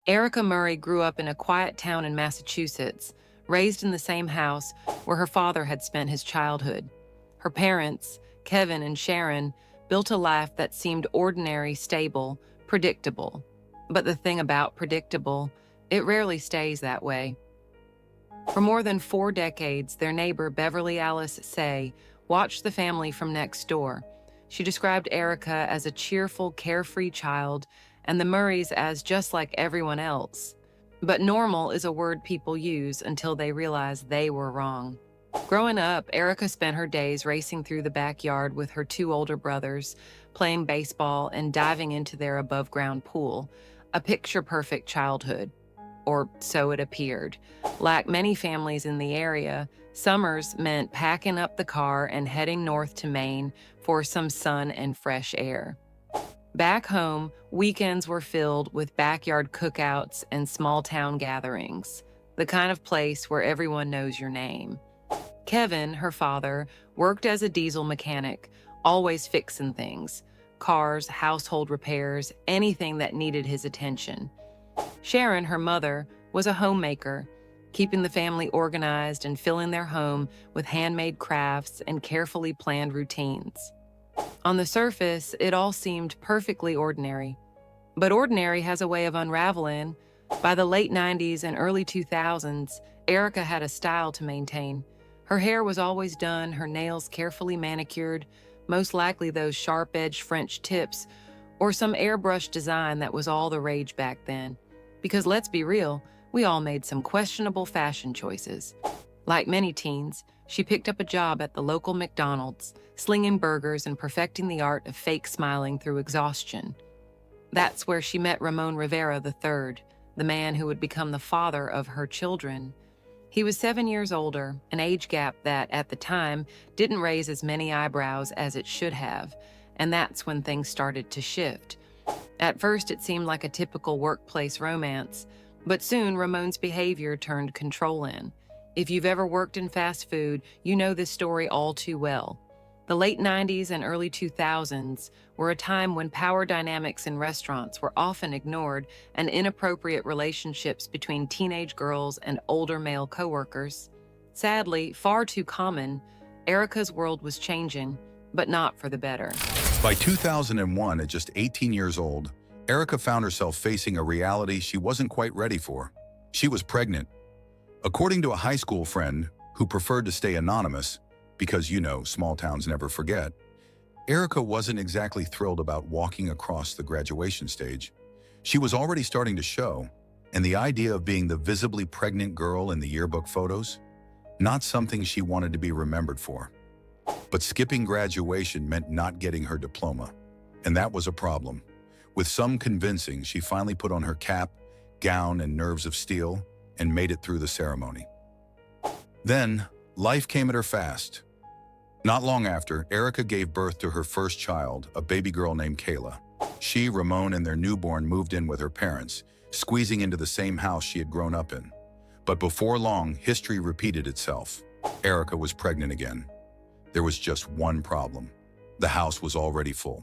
Erika Murray grew up in a quiet town in Massachusetts, raised in the same house where her father had spent his childhood. Her parents, Kevin and Sharon, built a life that seemed ordinary, stable, predictable. But the thing about predictable, it rarely stays that way. For more than 4 decades, their neighbor, Beverly Alice Say, watched the family from next door. She described Erica as a cheerful, carefree child, and the Murrays as just like everyone else. But normal is a word people use until they realize they were wrong. Growing up, Erica spent her days racing through the backyard with her two older brothers, playing baseball and diving into their above-ground pool, a picture-perfect childhood. Or so it appeared. Like many families in the area, summers meant packing up the car and heading north to Maine for some sun and fresh air. Back home, weekends were filled with backyard cookouts and small town gatherings, the kind of place where everyone knows your name. Kevin, her father, worked as a diesel mechanic, always fixing things, cars, household repairs, anything that needed his attention. Sharon, her mother, was a homemaker, keeping the family organized and filling their home with handmade crafts and carefully planned routines. On the surface, it all seemed perfectly ordinary. But ordinary has a way of unraveling. By the late 90s and early 2000s, Erica had a style to maintain. Her hair was always done, her nails carefully manicured, most likely those sharp-edged French tips, or some airbrush design that was all the rage back then. Because let's be real, we all made some questionable fashion choices. Like many teens, she picked up a job at the local McDonald's, slinging burgers and perfecting the art of fake smiling through exhaustion. That's where she met Ramon Rivera III, the man who would become the father of her children. He was 7 years older, an age gap that, at the time, didn't raise as many eyebrows as it should have, and that's when things started to shift. At first, it seemed like a typical workplace romance, but soon Ramon's behavior turned controlling. If you've ever worked in fast food, you know this story all too well. The late 90s and early 2000s were a time when power dynamics in restaurants were often ignored and inappropriate relationships between teenage girls and older male coworkers. Sadly, far too common, Erica's world was changing, but not for the better. By 2001, at just 18 years old, Erika found herself facing a reality she wasn't quite ready for. She was pregnant. According to a high school friend who preferred to stay anonymous, because, small towns never forget, Erika wasn't exactly thrilled about walking across the graduation stage. She was already starting to show, and the idea of being the visibly pregnant girl in the yearbook photos, not something she wanted to be remembered for. But skipping graduation meant not getting her diploma, and that was a problem. With some convincing, she finally put on her cap, gown, and nerves of steel and made it through the ceremony. Then, life came at her fast. Not long after, Erika gave birth to her first child, a baby girl named Kayla. She, Ramon, and their newborn moved in with her parents, squeezing into the same house she had grown up in. But before long, history repeated itself. Erika was pregnant again. There was just one problem. The house was already full.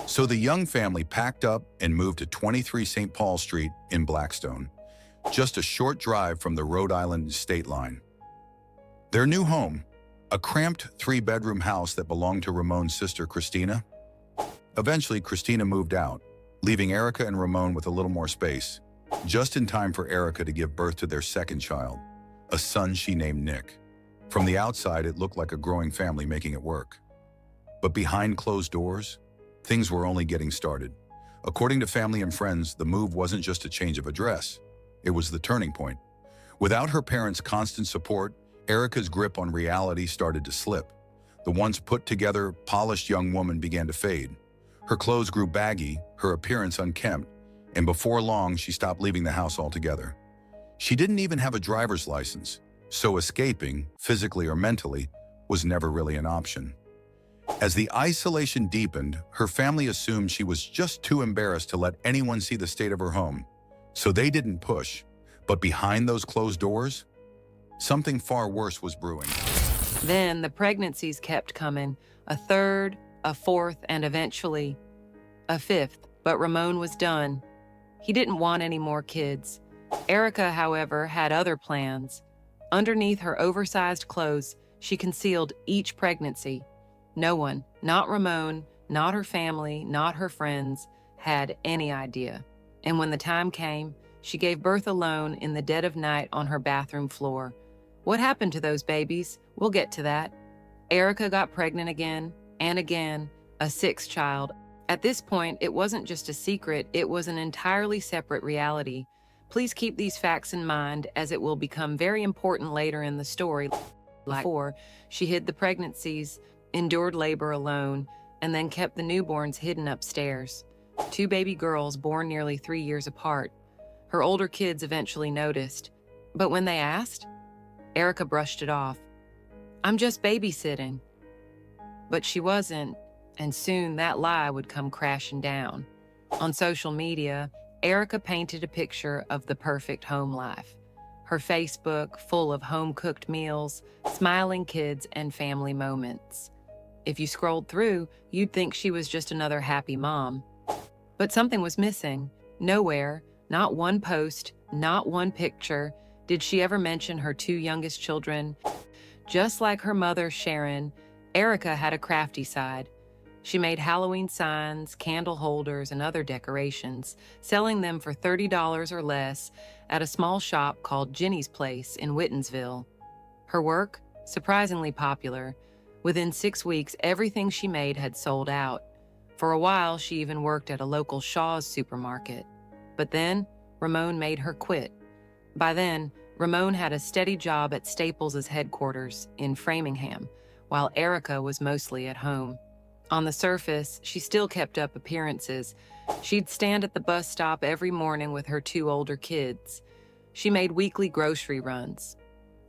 So the young family packed up and moved to 23 St. Paul Street in Blackstone, just a short drive from the Rhode Island state line. Their new home, a cramped 3-bedroom house that belonged to Ramon's sister, Christina. Eventually, Christina moved out, leaving Erika and Ramon with a little more space, just in time for Erika to give birth to their second child, a son she named Nick. From the outside, it looked like a growing family making it work. But behind closed doors, things were only getting started. According to family and friends, the move wasn't just a change of address. It was the turning point. Without her parents' constant support, Erika's grip on reality started to slip. The once put-together, polished young woman began to fade. Her clothes grew baggy, her appearance unkempt, and before long, she stopped leaving the house altogether. She didn't even have a driver's license, so escaping, physically or mentally, was never really an option. As the isolation deepened, her family assumed she was just too embarrassed to let anyone see the state of her home. So they didn't push. But behind those closed doors, something far worse was brewing. Then the pregnancies kept coming, a third, a fourth, and eventually a fifth. But Ramon was done. He didn't want any more kids. Erika, however, had other plans. Underneath her oversized clothes, she concealed each pregnancy. No one, not Ramon, not her family, not her friends, had any idea. And when the time came, she gave birth alone in the dead of night on her bathroom floor. What happened to those babies? We'll get to that. Erika got pregnant again and again, a sixth child. At this point, it wasn't just a secret, it was an entirely separate reality. Please keep these facts in mind, as it will become very important later in the story. Before, she hid the pregnancies, endured labor alone, and then kept the newborns hidden upstairs. 2 baby girls born nearly 3 years apart. Her older kids eventually noticed. But when they asked, Erika brushed it off. "I'm just babysitting." But she wasn't, and soon that lie would come crashing down. On social media, Erika painted a picture of the perfect home life. Her Facebook full of home-cooked meals, smiling kids, and family moments. If you scrolled through, you'd think she was just another happy mom. But something was missing. Nowhere, not one post, not one picture, did she ever mention her 2 youngest children. Just like her mother, Sharon, Erika had a crafty side. She made Halloween signs, candle holders, and other decorations, selling them for $30 or less at a small shop called Jenny's Place in Whittensville. Her work? Surprisingly popular. Within 6 weeks, everything she made had sold out. For a while, she even worked at a local Shaw's supermarket. But then, Ramon made her quit. By then, Ramon had a steady job at Staples' headquarters in Framingham, while Erika was mostly at home. On the surface, she still kept up appearances. She'd stand at the bus stop every morning with her 2 older kids. She made weekly grocery runs.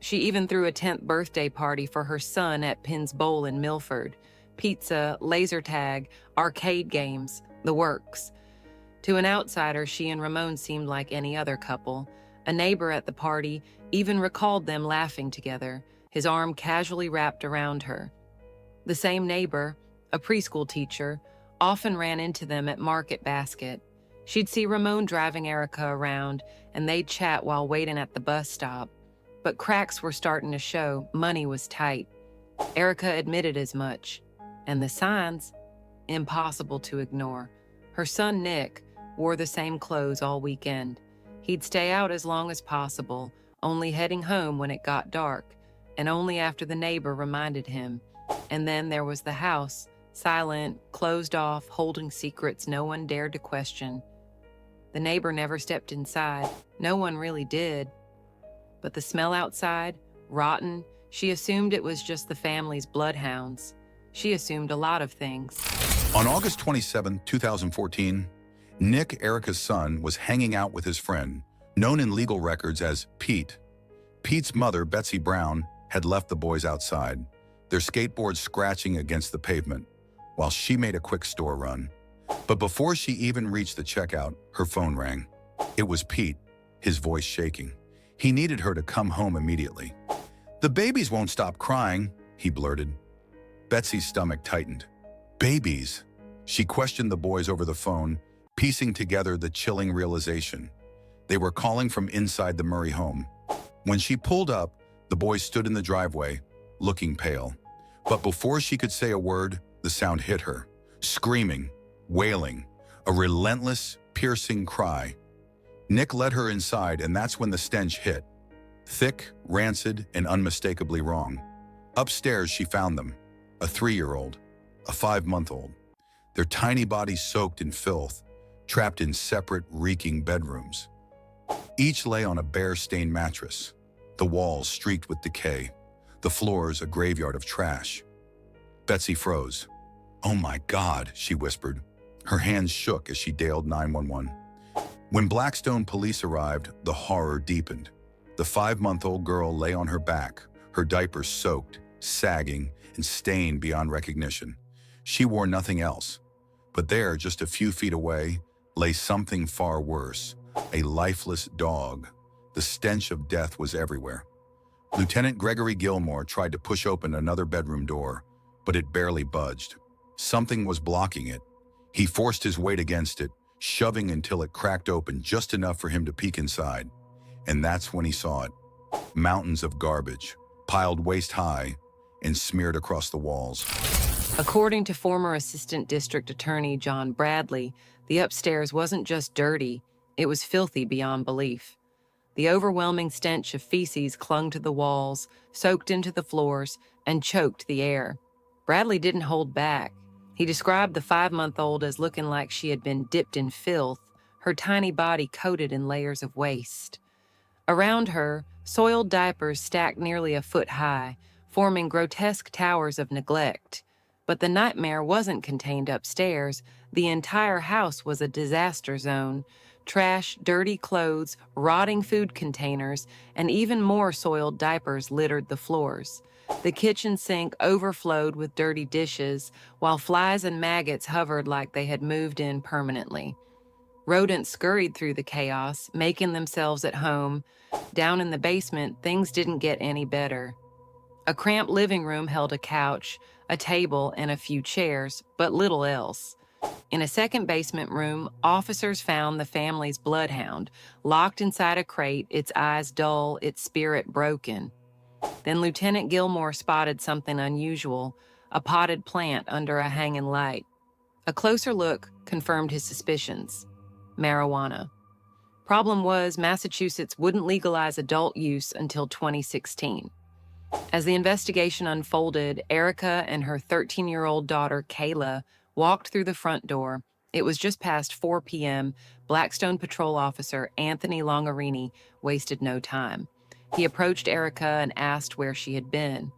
She even threw a 10th birthday party for her son at Penn's Bowl in Milford. Pizza, laser tag, arcade games, the works. To an outsider, she and Ramon seemed like any other couple. A neighbor at the party even recalled them laughing together, his arm casually wrapped around her. The same neighbor, a preschool teacher, often ran into them at Market Basket. She'd see Ramon driving Erika around, and they'd chat while waiting at the bus stop. But cracks were starting to show. Money was tight. Erika admitted as much. And the signs? Impossible to ignore. Her son, Nick, wore the same clothes all weekend. He'd stay out as long as possible, only heading home when it got dark, and only after the neighbor reminded him. And then there was the house, silent, closed off, holding secrets no one dared to question. The neighbor never stepped inside. No one really did. But the smell outside, rotten, she assumed it was just the family's bloodhounds. She assumed a lot of things. On August 27, 2014, Nick, Erika's son, was hanging out with his friend, known in legal records as Pete. Pete's mother, Betsy Brown, had left the boys outside, their skateboards scratching against the pavement, while she made a quick store run. But before she even reached the checkout, her phone rang. It was Pete, his voice shaking. He needed her to come home immediately. "The babies won't stop crying," he blurted. Betsy's stomach tightened. Babies? She questioned the boys over the phone, piecing together the chilling realization. They were calling from inside the Murray home. When she pulled up, the boys stood in the driveway, looking pale. But before she could say a word, the sound hit her. Screaming, wailing, a relentless, piercing cry. Nick led her inside, and that's when the stench hit. Thick, rancid, and unmistakably wrong. Upstairs, she found them. A 3-year-old, a 5-month-old. Their tiny bodies soaked in filth, trapped in separate, reeking bedrooms. Each lay on a bare, stained mattress, the walls streaked with decay, the floors a graveyard of trash. Betsy froze. "Oh my God," she whispered. Her hands shook as she dialed 911. When Blackstone police arrived, the horror deepened. The 5-month-old girl lay on her back, her diapers soaked, sagging, and stained beyond recognition. She wore nothing else. But there, just a few feet away, lay something far worse, a lifeless dog. The stench of death was everywhere. Lieutenant Gregory Gilmore tried to push open another bedroom door, but it barely budged. Something was blocking it. He forced his weight against it, shoving until it cracked open just enough for him to peek inside. And that's when he saw it. Mountains of garbage, piled waist-high and smeared across the walls. According to former Assistant District Attorney John Bradley, the upstairs wasn't just dirty, it was filthy beyond belief. The overwhelming stench of feces clung to the walls, soaked into the floors, and choked the air. Bradley didn't hold back. He described the 5-month-old as looking like she had been dipped in filth, her tiny body coated in layers of waste. Around her, soiled diapers stacked nearly a foot high, forming grotesque towers of neglect. But the nightmare wasn't contained upstairs. The entire house was a disaster zone. Trash, dirty clothes, rotting food containers, and even more soiled diapers littered the floors. The kitchen sink overflowed with dirty dishes, while flies and maggots hovered like they had moved in permanently. Rodents scurried through the chaos, making themselves at home. Down in the basement, things didn't get any better. A cramped living room held a couch, a table, and a few chairs, but little else. In a second basement room, officers found the family's bloodhound, locked inside a crate, its eyes dull, its spirit broken. Then Lieutenant Gilmore spotted something unusual, a potted plant under a hanging light. A closer look confirmed his suspicions. Marijuana. Problem was, Massachusetts wouldn't legalize adult use until 2016. As the investigation unfolded, Erika and her 13-year-old daughter, Kayla, walked through the front door. It was just past 4 p.m. Blackstone Patrol Officer Anthony Longarini wasted no time. He approached Erika and asked where she had been.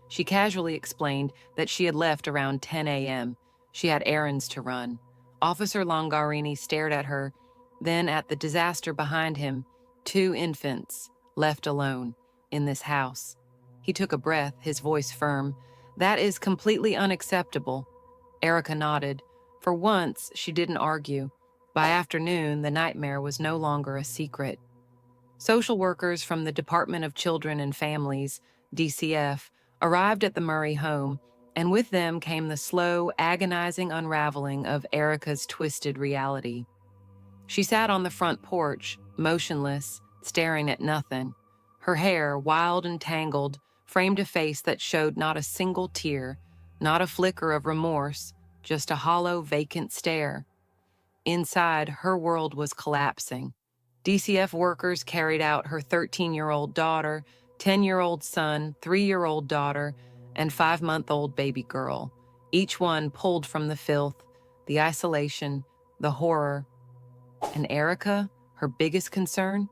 She casually explained that she had left around 10 a.m. She had errands to run. Officer Longarini stared at her, then at the disaster behind him. 2 infants, left alone, in this house. He took a breath, his voice firm. That is completely unacceptable. Erika nodded. For once, she didn't argue. By afternoon, the nightmare was no longer a secret. Social workers from the Department of Children and Families, DCF, arrived at the Murray home, and with them came the slow, agonizing unraveling of Erika's twisted reality. She sat on the front porch, motionless, staring at nothing. Her hair, wild and tangled, framed a face that showed not a single tear, not a flicker of remorse, just a hollow, vacant stare. Inside, her world was collapsing. DCF workers carried out her 13-year-old daughter, 10-year-old son, 3-year-old daughter, and 5-month-old baby girl, each one pulled from the filth, the isolation, the horror. And Erika, her biggest concern?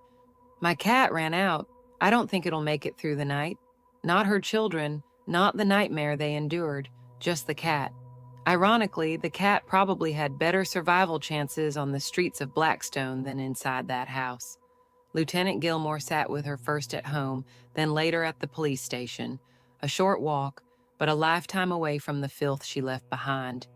My cat ran out. I don't think it'll make it through the night. Not her children, not the nightmare they endured, just the cat. Ironically, the cat probably had better survival chances on the streets of Blackstone than inside that house. Lieutenant Gilmore sat with her first at home, then later at the police station. A short walk, but a lifetime away from the filth she left behind.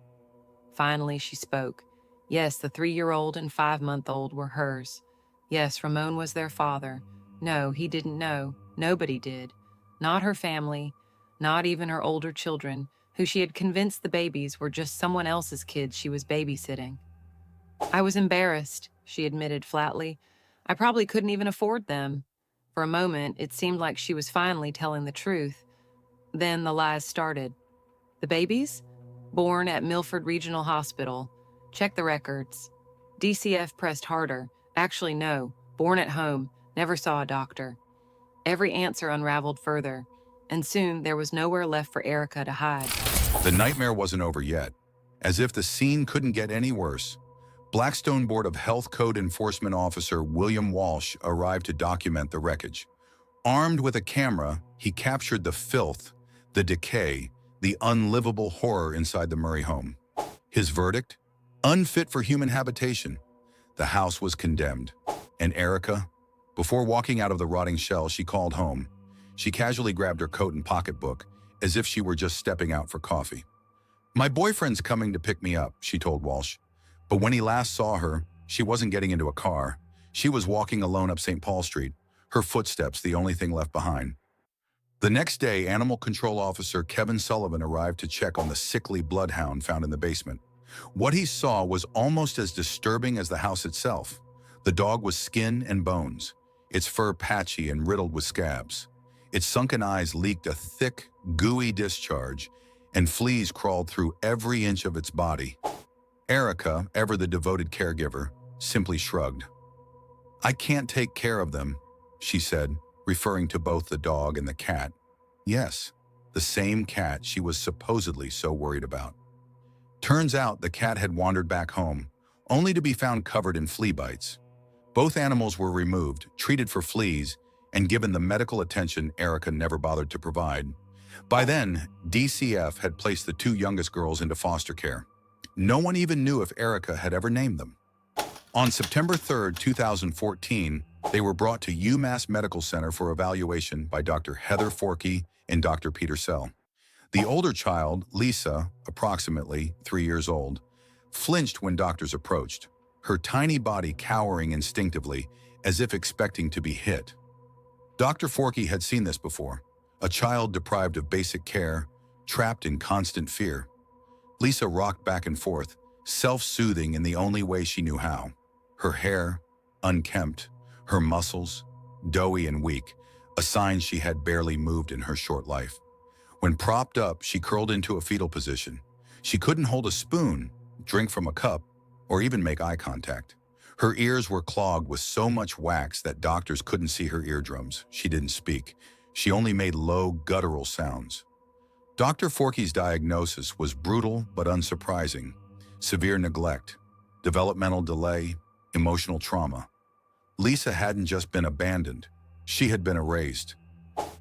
Finally, she spoke. Yes, the 3-year-old and 5-month-old were hers. Yes, Ramon was their father. No, he didn't know. Nobody did. Not her family, not even her older children, who she had convinced the babies were just someone else's kids she was babysitting. I was embarrassed, she admitted flatly. I probably couldn't even afford them. For a moment, it seemed like she was finally telling the truth. Then the lies started. The babies? Born at Milford Regional Hospital. Check the records. DCF pressed harder. Actually, no. Born at home. Never saw a doctor. Every answer unraveled further, and soon there was nowhere left for Erika to hide. The nightmare wasn't over yet. As if the scene couldn't get any worse, Blackstone Board of Health Code Enforcement Officer William Walsh arrived to document the wreckage. Armed with a camera, he captured the filth, the decay, the unlivable horror inside the Murray home. His verdict? Unfit for human habitation. The house was condemned. And Erika? Before walking out of the rotting shell, she called home. She casually grabbed her coat and pocketbook, as if she were just stepping out for coffee. My boyfriend's coming to pick me up, she told Walsh. But when he last saw her, she wasn't getting into a car. She was walking alone up St. Paul Street, her footsteps the only thing left behind. The next day, Animal Control Officer Kevin Sullivan arrived to check on the sickly bloodhound found in the basement. What he saw was almost as disturbing as the house itself. The dog was skin and bones, its fur patchy and riddled with scabs. Its sunken eyes leaked a thick, gooey discharge, and fleas crawled through every inch of its body. Erika, ever the devoted caregiver, simply shrugged. "I can't take care of them," she said, referring to both the dog and the cat. Yes, the same cat she was supposedly so worried about. Turns out the cat had wandered back home, only to be found covered in flea bites. Both animals were removed, treated for fleas, and given the medical attention Erika never bothered to provide. By then, DCF had placed the two youngest girls into foster care. No one even knew if Erika had ever named them. On September 3, 2014, they were brought to UMass Medical Center for evaluation by Dr. Heather Forkey and Dr. Peter Sell. The older child, Lisa, approximately 3 years old, flinched when doctors approached, her tiny body cowering instinctively as if expecting to be hit. Dr. Forkey had seen this before, a child deprived of basic care, trapped in constant fear. Lisa rocked back and forth, self-soothing in the only way she knew how. Her hair, unkempt, her muscles, doughy and weak, a sign she had barely moved in her short life. When propped up, she curled into a fetal position. She couldn't hold a spoon, drink from a cup, or even make eye contact. Her ears were clogged with so much wax that doctors couldn't see her eardrums. She didn't speak. She only made low, guttural sounds. Dr. Forkey's diagnosis was brutal but unsurprising. Severe neglect, developmental delay, emotional trauma. Lisa hadn't just been abandoned. She had been erased.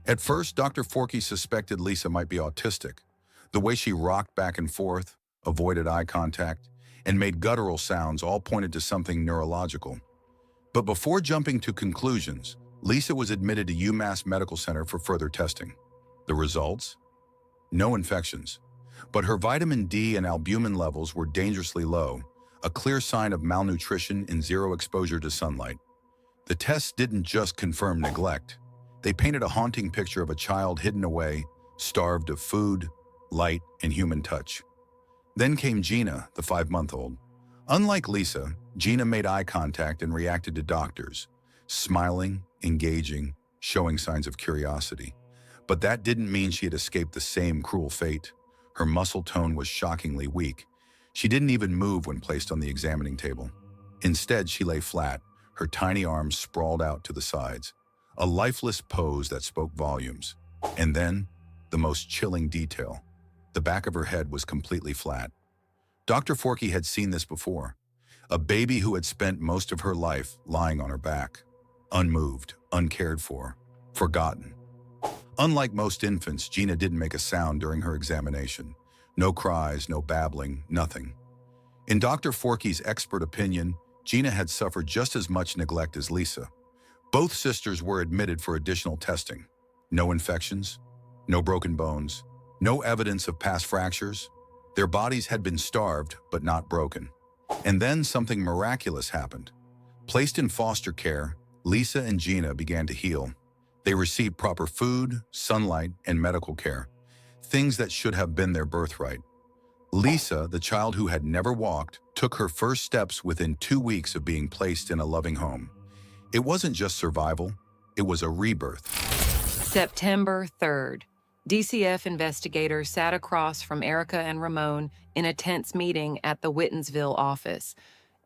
At first, Dr. Forkey suspected Lisa might be autistic. The way she rocked back and forth, avoided eye contact, and made guttural sounds all pointed to something neurological. But before jumping to conclusions, Lisa was admitted to UMass Medical Center for further testing. The results? No infections. But her vitamin D and albumin levels were dangerously low, a clear sign of malnutrition and zero exposure to sunlight. The tests didn't just confirm neglect. They painted a haunting picture of a child hidden away, starved of food, light, and human touch. Then came Gina, the 5-month-old. Unlike Lisa, Gina made eye contact and reacted to doctors, smiling, engaging, showing signs of curiosity. But that didn't mean she had escaped the same cruel fate. Her muscle tone was shockingly weak. She didn't even move when placed on the examining table. Instead, she lay flat, her tiny arms sprawled out to the sides, a lifeless pose that spoke volumes. And then, the most chilling detail. The back of her head was completely flat. Dr. Forkey had seen this before. A baby who had spent most of her life lying on her back, unmoved, uncared for, forgotten. Unlike most infants, Gina didn't make a sound during her examination. No cries, no babbling, nothing. In Dr. Forkey's expert opinion, Gina had suffered just as much neglect as Lisa. Both sisters were admitted for additional testing. No infections, no broken bones, no evidence of past fractures. Their bodies had been starved, but not broken. And then something miraculous happened. Placed in foster care, Lisa and Gina began to heal. They received proper food, sunlight, and medical care, things that should have been their birthright. Lisa, the child who had never walked, took her first steps within 2 weeks of being placed in a loving home. It wasn't just survival, it was a rebirth. September 3rd. DCF investigators sat across from Erika and Ramon in a tense meeting at the Wittensville office.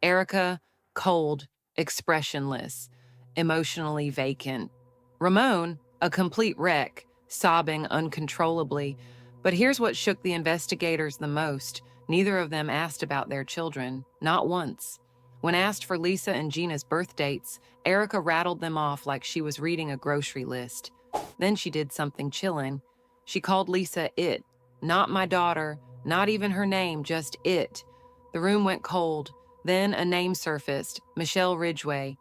Erika, cold, expressionless, emotionally vacant. Ramon, a complete wreck, sobbing uncontrollably. But here's what shook the investigators the most. Neither of them asked about their children, not once. When asked for Lisa and Gina's birth dates, Erika rattled them off like she was reading a grocery list. Then she did something chilling. She called Lisa it. Not my daughter, not even her name, just it. The room went cold. Then a name surfaced, Michelle Ridgway.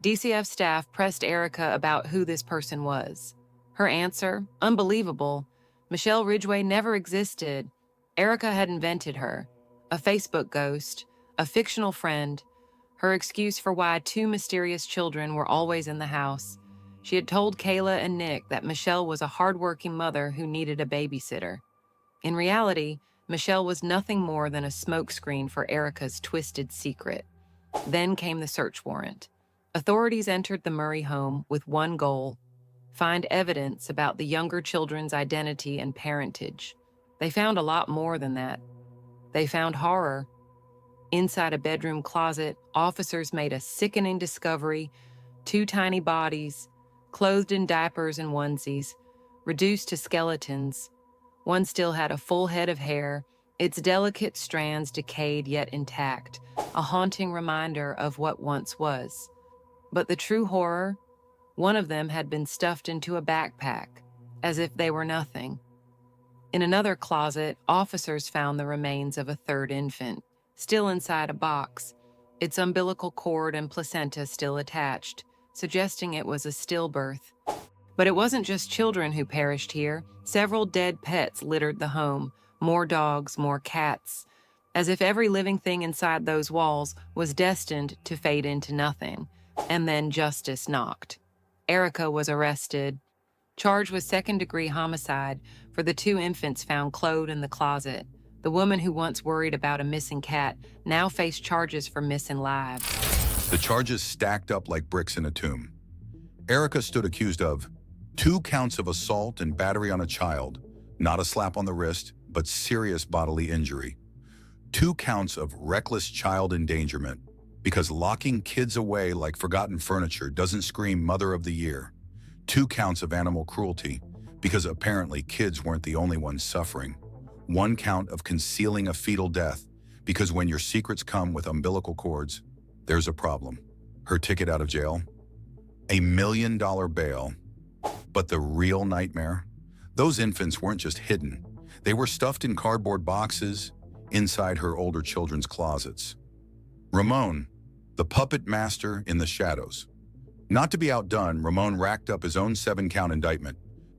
DCF staff pressed Erika about who this person was. Her answer, unbelievable. Michelle Ridgway never existed. Erika had invented her. A Facebook ghost, a fictional friend. Her excuse for why 2 mysterious children were always in the house. She had told Kayla and Nick that Michelle was a hardworking mother who needed a babysitter. In reality, Michelle was nothing more than a smokescreen for Erika's twisted secret. Then came the search warrant. Authorities entered the Murray home with one goal: find evidence about the younger children's identity and parentage. They found a lot more than that. They found horror. Inside a bedroom closet, officers made a sickening discovery: 2 tiny bodies, clothed in diapers and onesies, reduced to skeletons. One still had a full head of hair, its delicate strands decayed yet intact, a haunting reminder of what once was. But the true horror? One of them had been stuffed into a backpack, as if they were nothing. In another closet, officers found the remains of a 3rd infant, still inside a box, its umbilical cord and placenta still attached, suggesting it was a stillbirth. But it wasn't just children who perished here. Several dead pets littered the home, more dogs, more cats, as if every living thing inside those walls was destined to fade into nothing. And then justice knocked. Erika was arrested, charged with 2nd-degree homicide for the 2 infants found clothed in the closet. The woman who once worried about a missing cat now faced charges for missing lives. The charges stacked up like bricks in a tomb. Erika stood accused of 2 counts of assault and battery on a child, not a slap on the wrist, but serious bodily injury. 2 counts of reckless child endangerment, because locking kids away like forgotten furniture doesn't scream Mother of the Year. 2 counts of animal cruelty, because apparently kids weren't the only ones suffering. 1 count of concealing a fetal death, because when your secrets come with umbilical cords, there's a problem. Her ticket out of jail? $1 million bail. But the real nightmare? Those infants weren't just hidden. They were stuffed in cardboard boxes inside her older children's closets. Ramon, the puppet master in the shadows. Not to be outdone, Ramon racked up his own 7-count indictment: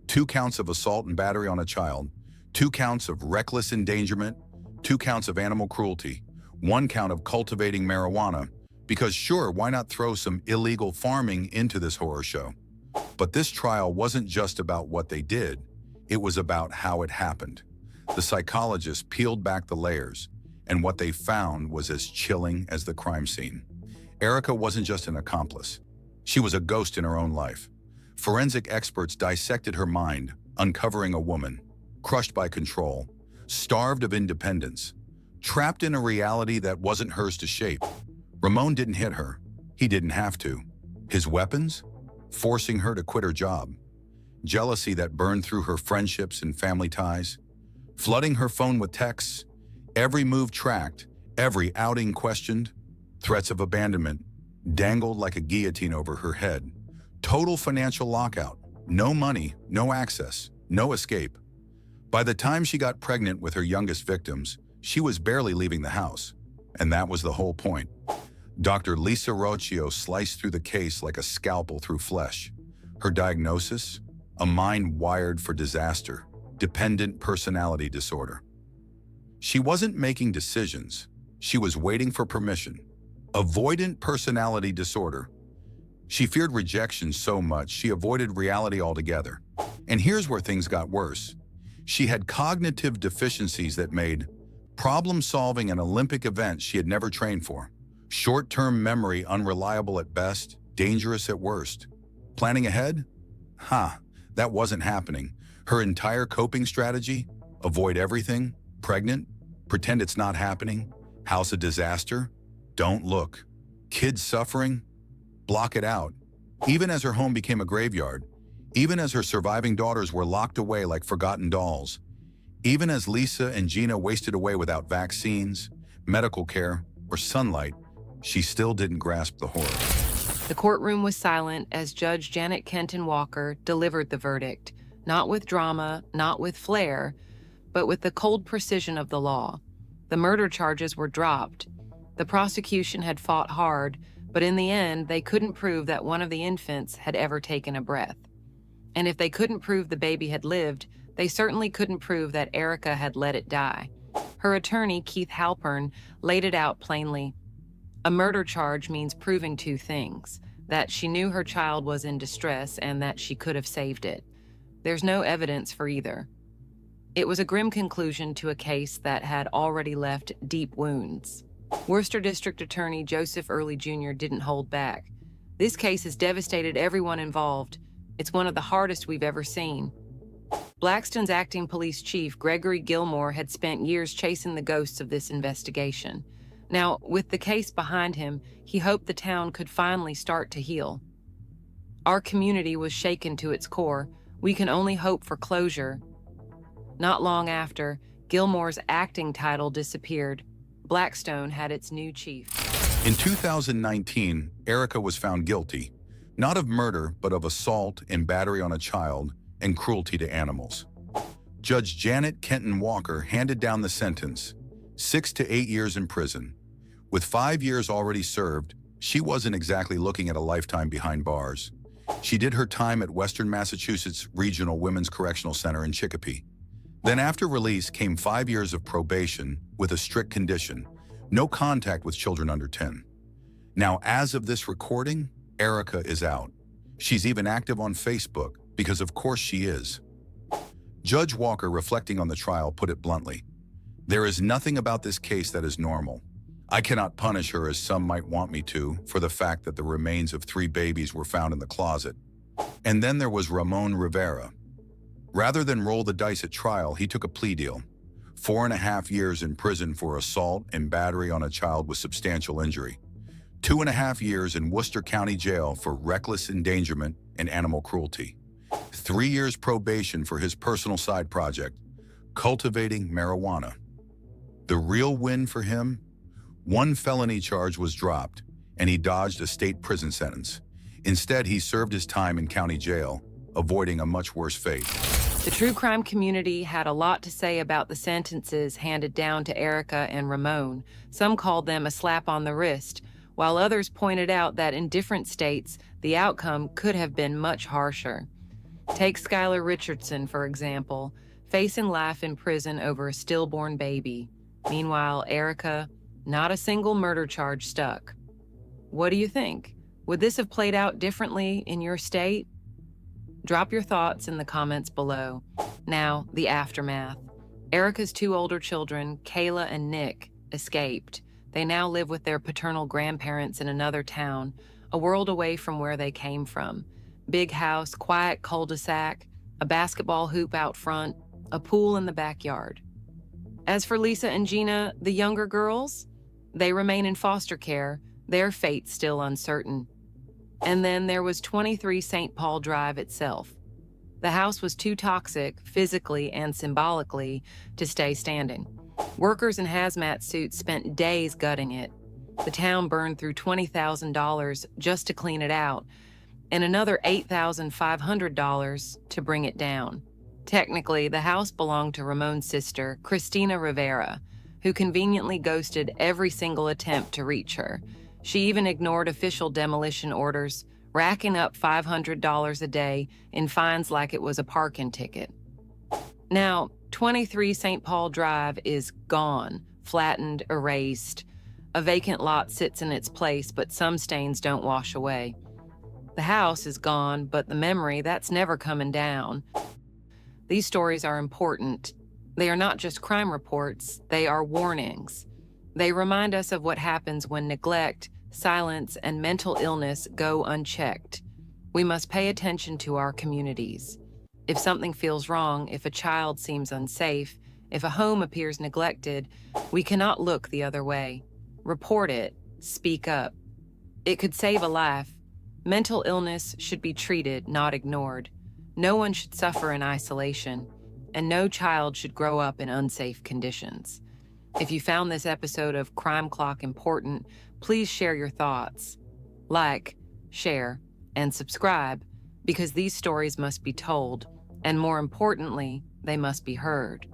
2 counts of assault and battery on a child, 2 counts of reckless endangerment, 2 counts of animal cruelty, 1 count of cultivating marijuana, because sure, why not throw some illegal farming into this horror show? But this trial wasn't just about what they did, it was about how it happened. The psychologists peeled back the layers, and what they found was as chilling as the crime scene. Erika wasn't just an accomplice. She was a ghost in her own life. Forensic experts dissected her mind, uncovering a woman, crushed by control, starved of independence, trapped in a reality that wasn't hers to shape. Ramon didn't hit her. He didn't have to. His weapons? Forcing her to quit her job. Jealousy that burned through her friendships and family ties. Flooding her phone with texts. Every move tracked, every outing questioned. Threats of abandonment dangled like a guillotine over her head. Total financial lockout. No money, no access, no escape. By the time she got pregnant with her youngest victims, she was barely leaving the house. And that was the whole point. Dr. Lisa Rocchio sliced through the case like a scalpel through flesh. Her diagnosis? A mind wired for disaster, dependent personality disorder. She wasn't making decisions. She was waiting for permission. Avoidant personality disorder. She feared rejection so much she avoided reality altogether. And here's where things got worse. She had cognitive deficiencies that made problem-solving an Olympic event she had never trained for. Short-term memory unreliable at best, dangerous at worst. Planning ahead? That wasn't happening. Her entire coping strategy? Avoid everything? Pregnant? Pretend it's not happening? House a disaster? Don't look. Kids suffering? Block it out. Even as her home became a graveyard, even as her surviving daughters were locked away like forgotten dolls, even as Lisa and Gina wasted away without vaccines, medical care, or sunlight, she still didn't grasp the horror. The courtroom was silent as Judge Janet Kenton Walker delivered the verdict, not with drama, not with flair, but with the cold precision of the law. The murder charges were dropped. The prosecution had fought hard, but in the end, they couldn't prove that one of the infants had ever taken a breath. And if they couldn't prove the baby had lived, they certainly couldn't prove that Erika had let it die. Her attorney, Keith Halpern, laid it out plainly. A murder charge means proving 2 things: that she knew her child was in distress and that she could have saved it. There's no evidence for either. It was a grim conclusion to a case that had already left deep wounds. Worcester District Attorney Joseph Early Jr. didn't hold back. This case has devastated everyone involved. It's one of the hardest we've ever seen. Blackstone's acting police chief, Gregory Gilmore, had spent years chasing the ghosts of this investigation. Now, with the case behind him, he hoped the town could finally start to heal. Our community was shaken to its core. We can only hope for closure. Not long after, Gilmore's acting title disappeared. Blackstone had its new chief. In 2019, Erika was found guilty, not of murder, but of assault and battery on a child and cruelty to animals. Judge Janet Kenton Walker handed down the sentence, 6 to 8 years in prison. With 5 years already served, she wasn't exactly looking at a lifetime behind bars. She did her time at Western Massachusetts Regional Women's Correctional Center in Chicopee. Then after release came 5 years of probation with a strict condition, no contact with children under 10. Now, as of this recording, Erika is out. She's even active on Facebook, because of course she is. Judge Walker, reflecting on the trial, put it bluntly, "There is nothing about this case that is normal. I cannot punish her as some might want me to for the fact that the remains of 3 babies were found in the closet. And then there was Ramon Rivera. Rather than roll the dice at trial, he took a plea deal. 4.5 years in prison for assault and battery on a child with substantial injury. 2.5 years in Worcester County Jail for reckless endangerment and animal cruelty. 3 years probation for his personal side project, cultivating marijuana. The real win for him? 1 felony charge was dropped, and he dodged a state prison sentence. Instead, he served his time in county jail, avoiding a much worse fate." The true crime community had a lot to say about the sentences handed down to Erika and Ramon. Some called them a slap on the wrist, while others pointed out that in different states, the outcome could have been much harsher. Take Skylar Richardson, for example, facing life in prison over a stillborn baby. Meanwhile, Erika, not a single murder charge stuck. What do you think? Would this have played out differently in your state? Drop your thoughts in the comments below. Now, the aftermath. Erika's 2 older children, Kayla and Nick, escaped. They now live with their paternal grandparents in another town, a world away from where they came from. Big house, quiet cul-de-sac, a basketball hoop out front, a pool in the backyard. As for Lisa and Gina, the younger girls, they remain in foster care, their fate still uncertain. And then there was 23 St. Paul Drive itself. The house was too toxic, physically and symbolically, to stay standing. Workers in hazmat suits spent days gutting it. The town burned through $20,000 just to clean it out, and another $8,500 to bring it down. Technically, the house belonged to Ramon's sister, Christina Rivera, who conveniently ghosted every single attempt to reach her. She even ignored official demolition orders, racking up $500 a day in fines like it was a parking ticket. Now, 23 St. Paul Drive is gone, flattened, erased. A vacant lot sits in its place, but some stains don't wash away. The house is gone, but the memory, that's never coming down. These stories are important. They are not just crime reports, they are warnings. They remind us of what happens when neglect, silence, and mental illness go unchecked. We must pay attention to our communities. If something feels wrong, if a child seems unsafe, if a home appears neglected, we cannot look the other way. Report it, speak up. It could save a life. Mental illness should be treated, not ignored. No one should suffer in isolation, and no child should grow up in unsafe conditions. If you found this episode of Crime Clock important, please share your thoughts. Like, share, and subscribe, because these stories must be told, and more importantly, they must be heard.